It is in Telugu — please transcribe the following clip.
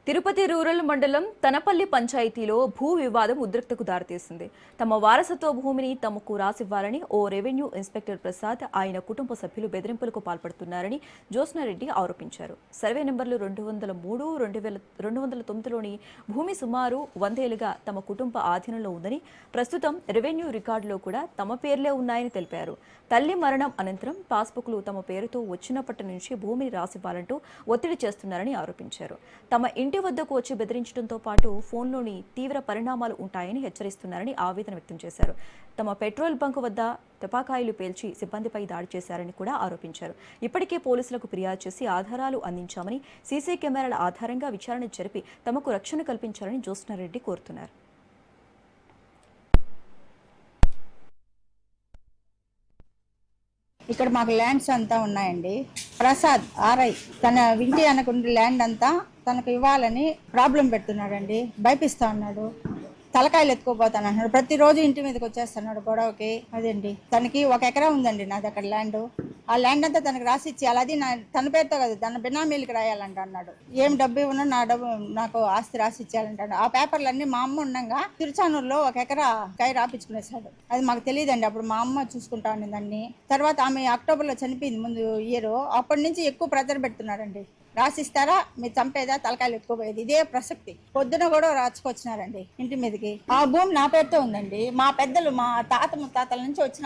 తిరుపతి రూరల్ మండలం తనపల్లి పంచాయతీలో భూ వివాదం ఉద్రిక్తకు దారితీసింది. తమ వారసత్వ భూమిని తమకు రాసివ్వాలని ఓ రెవెన్యూ ఇన్స్పెక్టర్ ప్రసాద్ ఆయన కుటుంబ సభ్యులు బెదిరింపులకు పాల్పడుతున్నారని జ్యోత్స్నారెడ్డి ఆరోపించారు. సర్వే నెంబర్లు 203, 209లోని భూమి సుమారు 100 ఏళ్లుగా తమ కుటుంబ ఆధీనంలో ఉందని, ప్రస్తుతం రెవెన్యూ రికార్డులో కూడా తమ పేర్లే ఉన్నాయని తెలిపారు. తల్లి మరణం అనంతరం పాస్బుక్లు తమ పేరుతో వచ్చినప్పటి నుంచి భూమిని రాసివ్వాలంటూ ఒత్తిడి చేస్తున్నారని ఆరోపించారు. తమ ఇంటి వద్దకు వచ్చి బెదిరించడంతో పాటు ఫోన్లోని తీవ్ర పరిణామాలు ఉంటాయని హెచ్చరిస్తున్నారని ఆవేదన వ్యక్తం చేశారు. తమ పెట్రోల్ బంక్ వద్ద టపాకాయలు పేల్చి సిబ్బందిపై దాడి చేశారని కూడా ఆరోపించారు. ఇప్పటికే పోలీసులకు ఫిర్యాదు చేసి ఆధారాలు అందించామని, సీసీ కెమెరాల ఆధారంగా విచారణ జరిపి తమకు రక్షణ కల్పించాలని జ్యోత్స్నారెడ్డి కోరుతున్నారు. ఇక్కడ మాకు ల్యాండ్స్ అంతా ఉన్నాయండి. ప్రసాద్ ఆర్ఐ తన ఇంటి అనుకున్న ల్యాండ్ అంతా తనకు ఇవ్వాలని ప్రాబ్లం పెడుతున్నాడండి. భయపిస్తా ఉన్నాడు, తలకాయలు ఎత్తుకోపోతాను అంటున్నాడు. ప్రతిరోజు ఇంటి మీదకి వచ్చేస్తున్నాడు గొడవకి. అదండి, తనకి 1 ఎకరా ఉందండి నాది అక్కడ ల్యాండ్. ఆ ల్యాండ్ అంతా తనకు రాసి ఇచ్చేయాలి. అది తన పేరుతో కదా, తన బినామీలకి రాయాలంట అన్నాడు. ఏం డబ్బు ఇవ్వను, నా డబ్బు నాకు ఆస్తి రాసి ఇచ్చేయాలంటాడు. ఆ పేపర్లన్నీ మా అమ్మ ఉండగా తిరుచానూరులో 1 ఎకరా కై రాపించుకునేసాడు. అది మాకు తెలియదండి. అప్పుడు మా అమ్మ చూసుకుంటా ఉన్నదాన్ని. తర్వాత ఆమె అక్టోబర్లో చనిపోయింది ముందు ఇయర్. అప్పటి నుంచి ఎక్కువ ప్రెజర్ పెడుతున్నారండి. రాసిస్తారా, మీరు చంపేదా, తలకాయలు ఎత్తుకోపోయేది, ఇదే ప్రసక్తి. పొద్దున కూడా రాచుకొచ్చినారండి ఇంటి మీదకి. ఆ భూమి నా పేరుతో ఉందండి. మా పెద్దలు, మా తాత ముత్తాతల నుంచి వచ్చిన